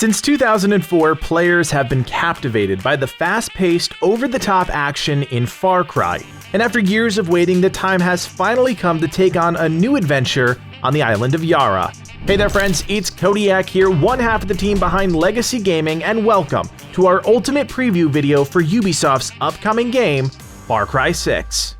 Since 2004, players have been captivated by the fast-paced, over-the-top action in Far Cry, and after years of waiting, the time has finally come to take on a new adventure on the island of Yara. Hey there friends, it's Kodiak here, one half of the team behind Legacy Gaming, and welcome to our ultimate preview video for Ubisoft's upcoming game, Far Cry 6.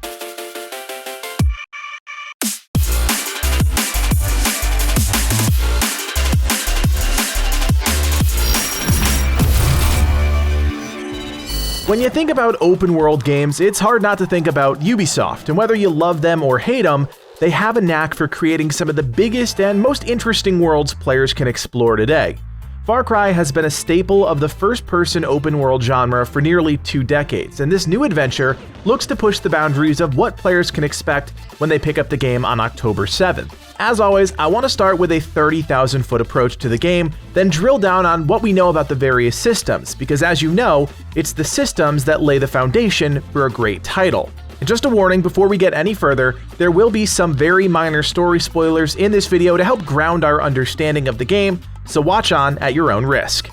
When you think about open world games, it's hard not to think about Ubisoft, and whether you love them or hate them, they have a knack for creating some of the biggest and most interesting worlds players can explore today. Far Cry has been a staple of the first-person open-world genre for nearly 2 decades, and this new adventure looks to push the boundaries of what players can expect when they pick up the game on October 7th. As always, I want to start with a 30,000-foot approach to the game, then drill down on what we know about the various systems, because as you know, it's the systems that lay the foundation for a great title. And just a warning, before we get any further, there will be some very minor story spoilers in this video to help ground our understanding of the game, so watch on at your own risk.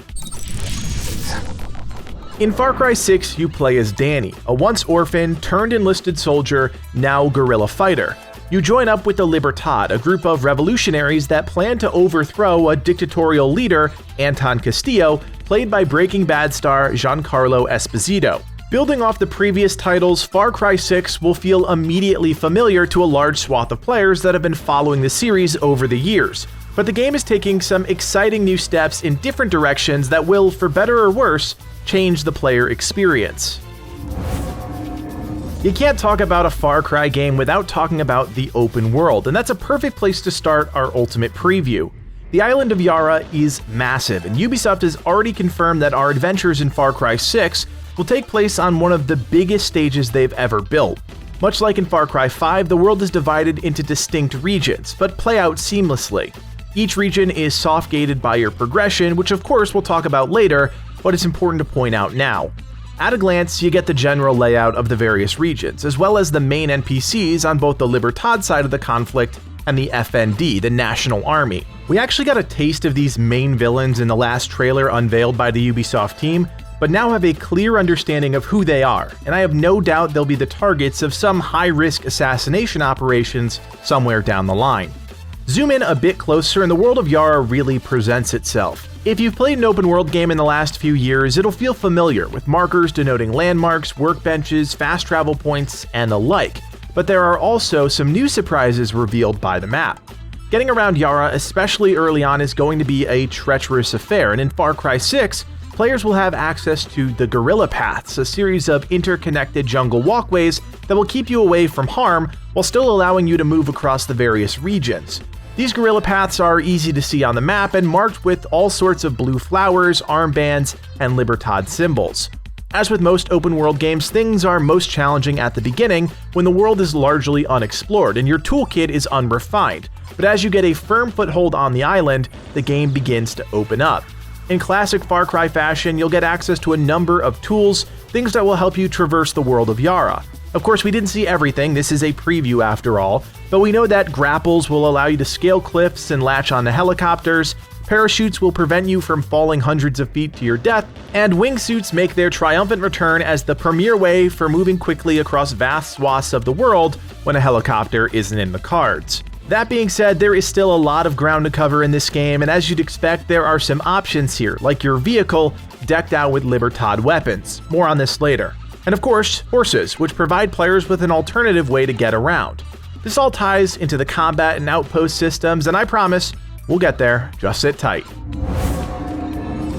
In Far Cry 6, you play as Dani, a once orphan turned enlisted soldier, now guerrilla fighter. You join up with the Libertad, a group of revolutionaries that plan to overthrow a dictatorial leader, Anton Castillo, played by Breaking Bad star Giancarlo Esposito. Building off the previous titles, Far Cry 6 will feel immediately familiar to a large swath of players that have been following the series over the years. But the game is taking some exciting new steps in different directions that will, for better or worse, change the player experience. You can't talk about a Far Cry game without talking about the open world, and that's a perfect place to start our ultimate preview. The island of Yara is massive, and Ubisoft has already confirmed that our adventures in Far Cry 6 will take place on one of the biggest stages they've ever built. Much like in Far Cry 5, the world is divided into distinct regions, but play out seamlessly. Each region is soft-gated by your progression, which of course we'll talk about later, but it's important to point out now. At a glance, you get the general layout of the various regions, as well as the main NPCs on both the Libertad side of the conflict and the FND, the National Army. We actually got a taste of these main villains in the last trailer unveiled by the Ubisoft team, but now have a clear understanding of who they are, and I have no doubt they'll be the targets of some high-risk assassination operations somewhere down the line. Zoom in a bit closer and the world of Yara really presents itself. If you've played an open world game in the last few years, it'll feel familiar, with markers denoting landmarks, workbenches, fast travel points, and the like. But there are also some new surprises revealed by the map. Getting around Yara, especially early on, is going to be a treacherous affair, and in Far Cry 6, players will have access to the Guerrilla Paths, a series of interconnected jungle walkways that will keep you away from harm while still allowing you to move across the various regions. These guerrilla paths are easy to see on the map and marked with all sorts of blue flowers, armbands, and Libertad symbols. As with most open world games, things are most challenging at the beginning when the world is largely unexplored and your toolkit is unrefined, but as you get a firm foothold on the island, the game begins to open up. In classic Far Cry fashion, you'll get access to a number of tools, things that will help you traverse the world of Yara. Of course, we didn't see everything, this is a preview after all, but we know that grapples will allow you to scale cliffs and latch onto helicopters, parachutes will prevent you from falling hundreds of feet to your death, and wingsuits make their triumphant return as the premier way for moving quickly across vast swaths of the world when a helicopter isn't in the cards. That being said, there is still a lot of ground to cover in this game, and as you'd expect, there are some options here, like your vehicle decked out with Libertad weapons. More on this later. And of course, horses, which provide players with an alternative way to get around. This all ties into the combat and outpost systems, and I promise, we'll get there, just sit tight.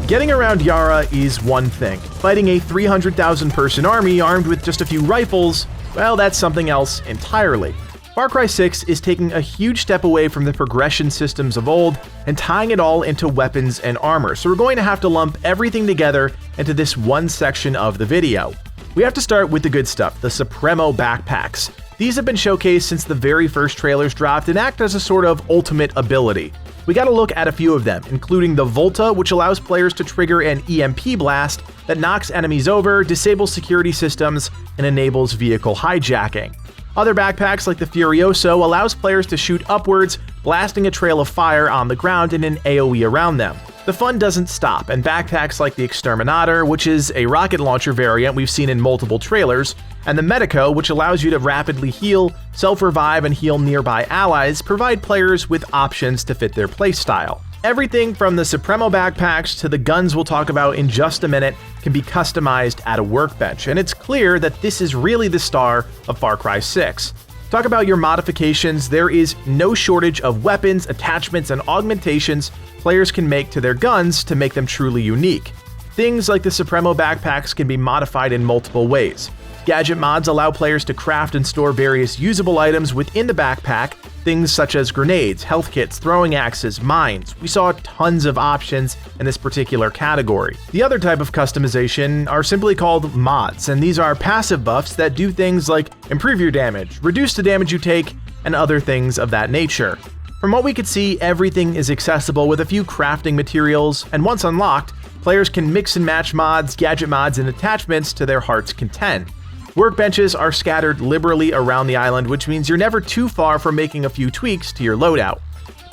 Getting around Yara is one thing. Fighting a 300,000 person army armed with just a few rifles, well, that's something else entirely. Far Cry 6 is taking a huge step away from the progression systems of old and tying it all into weapons and armor, so we're going to have to lump everything together into this one section of the video. We have to start with the good stuff, the Supremo backpacks. These have been showcased since the very first trailers dropped and act as a sort of ultimate ability. We got to look at a few of them, including the Volta, which allows players to trigger an EMP blast that knocks enemies over, disables security systems, and enables vehicle hijacking. Other backpacks like the Furioso allows players to shoot upwards, blasting a trail of fire on the ground and an AoE around them. The fun doesn't stop, and backpacks like the Exterminator, which is a rocket launcher variant we've seen in multiple trailers, and the Medico, which allows you to rapidly heal, self-revive, and heal nearby allies, provide players with options to fit their playstyle. Everything from the Supremo backpacks to the guns we'll talk about in just a minute can be customized at a workbench, and it's clear that this is really the star of Far Cry 6. Talk about your modifications, there is no shortage of weapons, attachments, and augmentations players can make to their guns to make them truly unique. Things like the Supremo backpacks can be modified in multiple ways. Gadget mods allow players to craft and store various usable items within the backpack, things such as grenades, health kits, throwing axes, mines. We saw tons of options in this particular category. The other type of customization are simply called mods, and these are passive buffs that do things like improve your damage, reduce the damage you take, and other things of that nature. From what we could see, everything is accessible with a few crafting materials, and once unlocked, players can mix and match mods, gadget mods, and attachments to their heart's content. Workbenches are scattered liberally around the island, which means you're never too far from making a few tweaks to your loadout.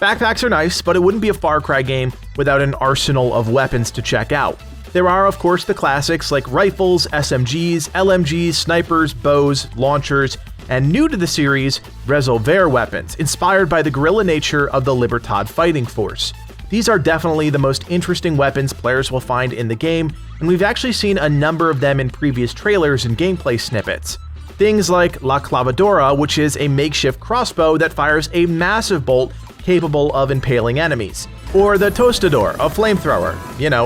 Backpacks are nice, but it wouldn't be a Far Cry game without an arsenal of weapons to check out. There are, of course, the classics like rifles, SMGs, LMGs, snipers, bows, launchers, and new to the series, revolver weapons, inspired by the guerrilla nature of the Libertad fighting force. These are definitely the most interesting weapons players will find in the game, and we've actually seen a number of them in previous trailers and gameplay snippets. Things like La Clavadora, which is a makeshift crossbow that fires a massive bolt capable of impaling enemies, or the Tostador, a flamethrower,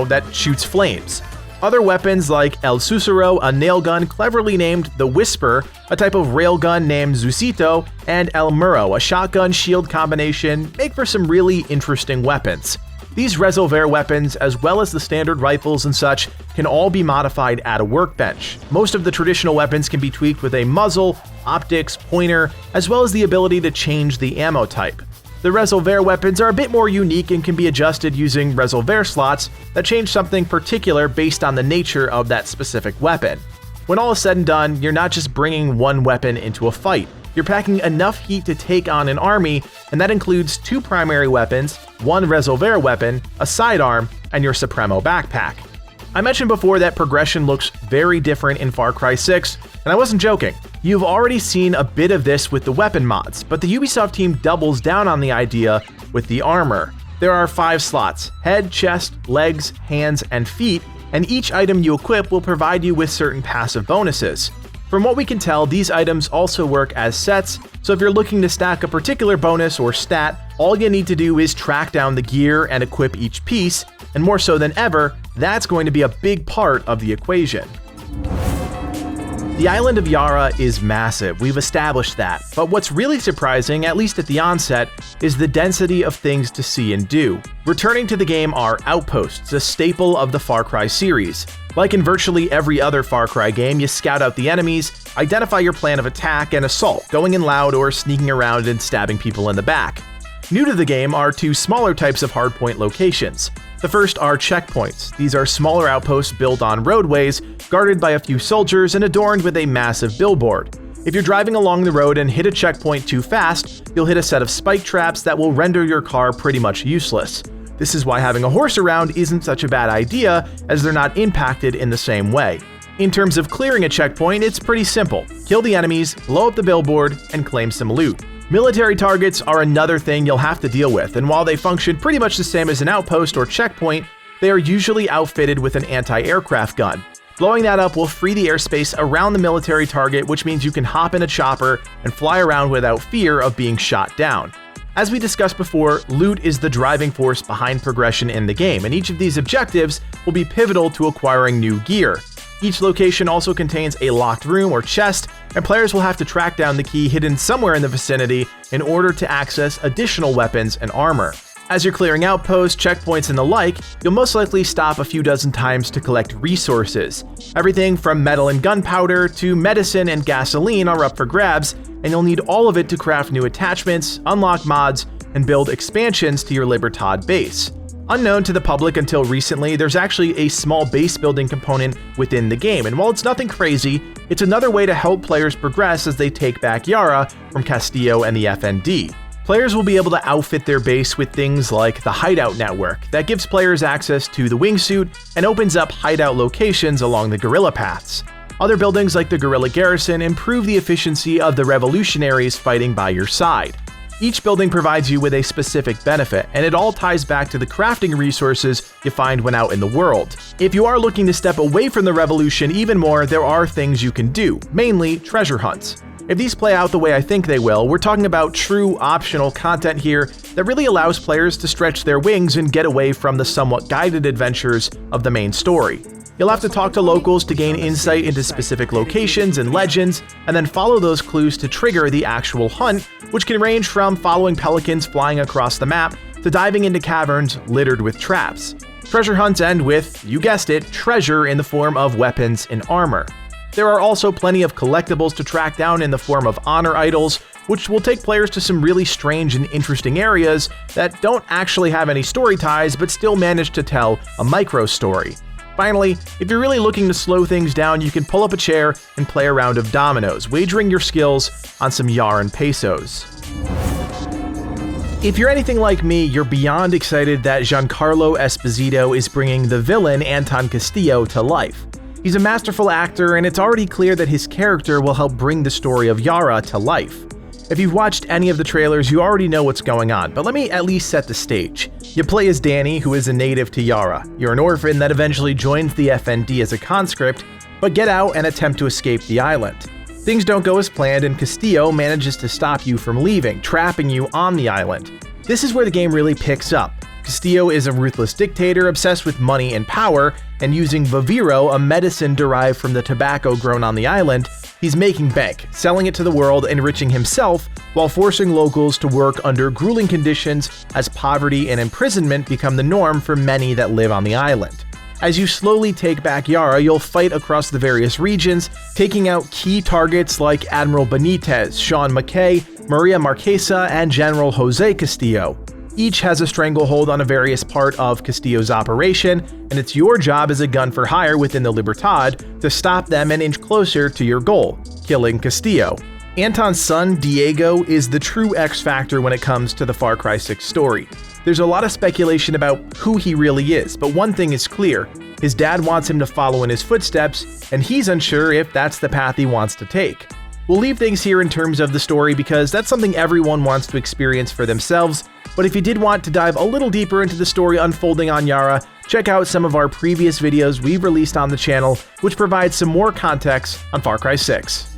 that shoots flames. Other weapons like El Susuro, a nail gun cleverly named the Whisper, a type of railgun named Zusito, and El Muro, a shotgun shield combination, make for some really interesting weapons. These revolver weapons, as well as the standard rifles and such, can all be modified at a workbench. Most of the traditional weapons can be tweaked with a muzzle, optics, pointer, as well as the ability to change the ammo type. The revolver weapons are a bit more unique and can be adjusted using revolver slots that change something particular based on the nature of that specific weapon. When all is said and done, you're not just bringing one weapon into a fight. You're packing enough heat to take on an army, and that includes 2 primary weapons, 1 revolver weapon, a sidearm, and your Supremo backpack. I mentioned before that progression looks very different in Far Cry 6, and I wasn't joking. You've already seen a bit of this with the weapon mods, but the Ubisoft team doubles down on the idea with the armor. There are 5 slots: head, chest, legs, hands, and feet, and each item you equip will provide you with certain passive bonuses. From what we can tell, these items also work as sets, so if you're looking to stack a particular bonus or stat, all you need to do is track down the gear and equip each piece, and more so than ever, that's going to be a big part of the equation. The island of Yara is massive, we've established that, but what's really surprising, at least at the onset, is the density of things to see and do. Returning to the game are outposts, a staple of the Far Cry series. Like in virtually every other Far Cry game, you scout out the enemies, identify your plan of attack and assault, going in loud or sneaking around and stabbing people in the back. New to the game are 2 smaller types of hardpoint locations. The first are checkpoints. These are smaller outposts built on roadways, guarded by a few soldiers and adorned with a massive billboard. If you're driving along the road and hit a checkpoint too fast, you'll hit a set of spike traps that will render your car pretty much useless. This is why having a horse around isn't such a bad idea, as they're not impacted in the same way. In terms of clearing a checkpoint, it's pretty simple. Kill the enemies, blow up the billboard, and claim some loot. Military targets are another thing you'll have to deal with, and while they function pretty much the same as an outpost or checkpoint, they are usually outfitted with an anti-aircraft gun. Blowing that up will free the airspace around the military target, which means you can hop in a chopper and fly around without fear of being shot down. As we discussed before, loot is the driving force behind progression in the game, and each of these objectives will be pivotal to acquiring new gear. Each location also contains a locked room or chest, and players will have to track down the key hidden somewhere in the vicinity in order to access additional weapons and armor. As you're clearing outposts, checkpoints, and the like, you'll most likely stop a few dozen times to collect resources. Everything from metal and gunpowder to medicine and gasoline are up for grabs, and you'll need all of it to craft new attachments, unlock mods, and build expansions to your Libertad base. Unknown to the public until recently, there's actually a small base building component within the game, and while it's nothing crazy, it's another way to help players progress as they take back Yara from Castillo and the FND. Players will be able to outfit their base with things like the Hideout Network that gives players access to the wingsuit and opens up hideout locations along the guerrilla paths. Other buildings like the guerrilla garrison improve the efficiency of the revolutionaries fighting by your side. Each building provides you with a specific benefit, and it all ties back to the crafting resources you find when out in the world. If you are looking to step away from the revolution even more, there are things you can do, mainly treasure hunts. If these play out the way I think they will, we're talking about true optional content here that really allows players to stretch their wings and get away from the somewhat guided adventures of the main story. You'll have to talk to locals to gain insight into specific locations and legends, and then follow those clues to trigger the actual hunt, which can range from following pelicans flying across the map to diving into caverns littered with traps. Treasure hunts end with, you guessed it, treasure in the form of weapons and armor. There are also plenty of collectibles to track down in the form of honor idols, which will take players to some really strange and interesting areas that don't actually have any story ties but still manage to tell a micro story. Finally, if you're really looking to slow things down, you can pull up a chair and play a round of dominoes, wagering your skills on some Yaran pesos. If you're anything like me, you're beyond excited that Giancarlo Esposito is bringing the villain Anton Castillo to life. He's a masterful actor, and it's already clear that his character will help bring the story of Yara to life. If you've watched any of the trailers, you already know what's going on, but let me at least set the stage. You play as Dani, who is a native to Yara. You're an orphan that eventually joins the FND as a conscript, but get out and attempt to escape the island. Things don't go as planned, and Castillo manages to stop you from leaving, trapping you on the island. This is where the game really picks up. Castillo is a ruthless dictator obsessed with money and power, and using Viviro, a medicine derived from the tobacco grown on the island, he's making bank, selling it to the world, enriching himself, while forcing locals to work under grueling conditions as poverty and imprisonment become the norm for many that live on the island. As you slowly take back Yara, you'll fight across the various regions, taking out key targets like Admiral Benitez, Sean McKay, Maria Marquesa, and General Jose Castillo. Each has a stranglehold on a various part of Castillo's operation, and it's your job as a gun for hire within the Libertad to stop them and inch closer to your goal, killing Castillo. Anton's son, Diego, is the true X factor when it comes to the Far Cry 6 story. There's a lot of speculation about who he really is, but one thing is clear: his dad wants him to follow in his footsteps, and he's unsure if that's the path he wants to take. We'll leave things here in terms of the story because that's something everyone wants to experience for themselves, but if you did want to dive a little deeper into the story unfolding on Yara, check out some of our previous videos we've released on the channel, which provide some more context on Far Cry 6.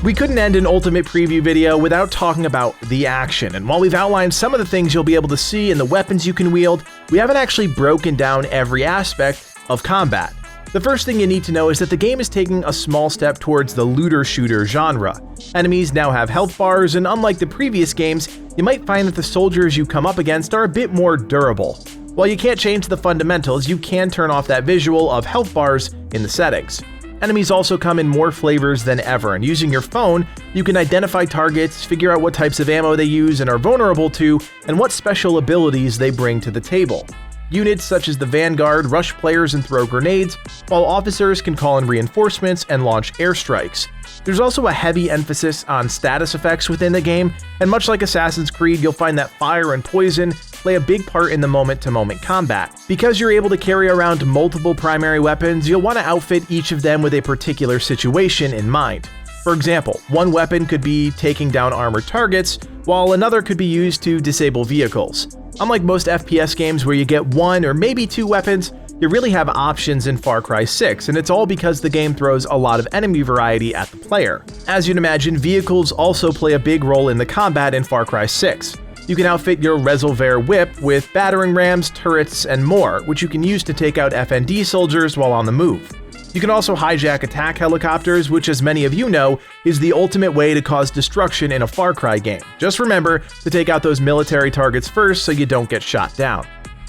We couldn't end an Ultimate Preview video without talking about the action, and while we've outlined some of the things you'll be able to see and the weapons you can wield, we haven't actually broken down every aspect of combat. The first thing you need to know is that the game is taking a small step towards the looter-shooter genre. Enemies now have health bars, and unlike the previous games, you might find that the soldiers you come up against are a bit more durable. While you can't change the fundamentals, you can turn off that visual of health bars in the settings. Enemies also come in more flavors than ever, and using your phone, you can identify targets, figure out what types of ammo they use and are vulnerable to, and what special abilities they bring to the table. Units such as the Vanguard rush players and throw grenades, while officers can call in reinforcements and launch airstrikes. There's also a heavy emphasis on status effects within the game, and much like Assassin's Creed, you'll find that fire and poison play a big part in the moment-to-moment combat. Because you're able to carry around multiple primary weapons, you'll want to outfit each of them with a particular situation in mind. For example, one weapon could be taking down armored targets, while another could be used to disable vehicles. Unlike most FPS games where you get one or maybe two weapons, you really have options in Far Cry 6, and it's all because the game throws a lot of enemy variety at the player. As you'd imagine, vehicles also play a big role in the combat in Far Cry 6. You can outfit your Resolver whip with battering rams, turrets, and more, which you can use to take out FND soldiers while on the move. You can also hijack attack helicopters, which, as many of you know, is the ultimate way to cause destruction in a Far Cry game. Just remember to take out those military targets first so you don't get shot down.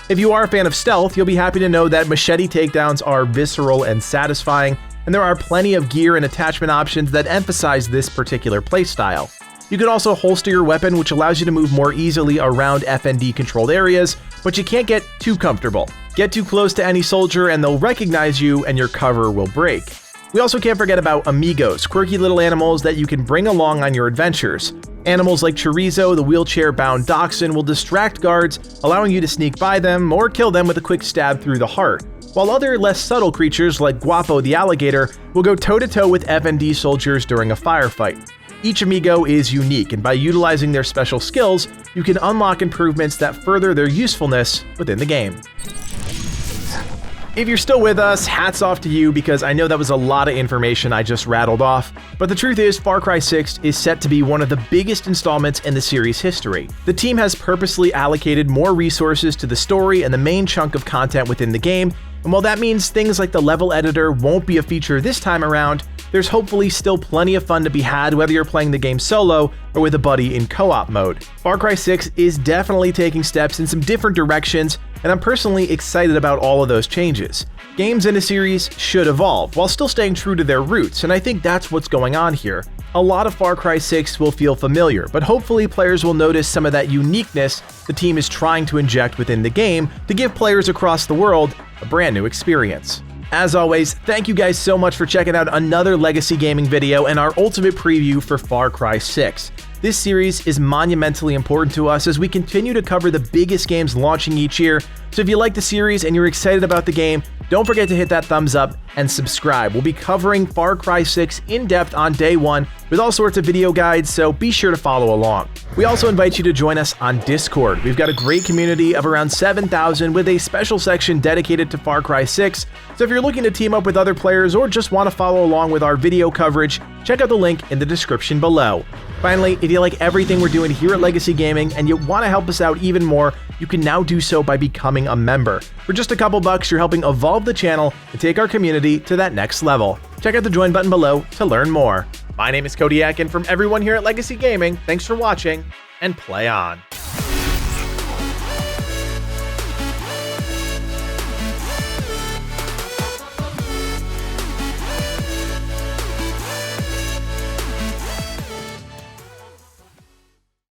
If you are a fan of stealth, you'll be happy to know that machete takedowns are visceral and satisfying, and there are plenty of gear and attachment options that emphasize this particular playstyle. You can also holster your weapon, which allows you to move more easily around FND-controlled areas, but you can't get too comfortable. Get too close to any soldier and they'll recognize you and your cover will break. We also can't forget about amigos, quirky little animals that you can bring along on your adventures. Animals like Chorizo, the wheelchair-bound dachshund, will distract guards, allowing you to sneak by them or kill them with a quick stab through the heart, while other less subtle creatures like Guapo the alligator will go toe-to-toe with FND soldiers during a firefight. Each amigo is unique, and by utilizing their special skills, you can unlock improvements that further their usefulness within the game. If you're still with us, hats off to you, because I know that was a lot of information I just rattled off, but the truth is Far Cry 6 is set to be one of the biggest installments in the series' history. The team has purposely allocated more resources to the story and the main chunk of content within the game, and while that means things like the level editor won't be a feature this time around, there's hopefully still plenty of fun to be had whether you're playing the game solo or with a buddy in co-op mode. Far Cry 6 is definitely taking steps in some different directions, and I'm personally excited about all of those changes. Games in a series should evolve while still staying true to their roots, and I think that's what's going on here. A lot of Far Cry 6 will feel familiar, but hopefully players will notice some of that uniqueness the team is trying to inject within the game to give players across the world a brand new experience. As always, thank you guys so much for checking out another Legacy Gaming video and our ultimate preview for Far Cry 6. This series is monumentally important to us as we continue to cover the biggest games launching each year, so if you like the series and you're excited about the game, don't forget to hit that thumbs up and subscribe. We'll be covering Far Cry 6 in depth on day one with all sorts of video guides, so be sure to follow along. We also invite you to join us on Discord. We've got a great community of around 7,000 with a special section dedicated to Far Cry 6, so if you're looking to team up with other players or just want to follow along with our video coverage, check out the link in the description below. Finally, if you like everything we're doing here at Legacy Gaming and you want to help us out even more, you can now do so by becoming a member. For just a couple bucks, you're helping evolve the channel and take our community to that next level. Check out the join button below to learn more. My name is Kodiak, and from everyone here at Legacy Gaming, thanks for watching, and play on.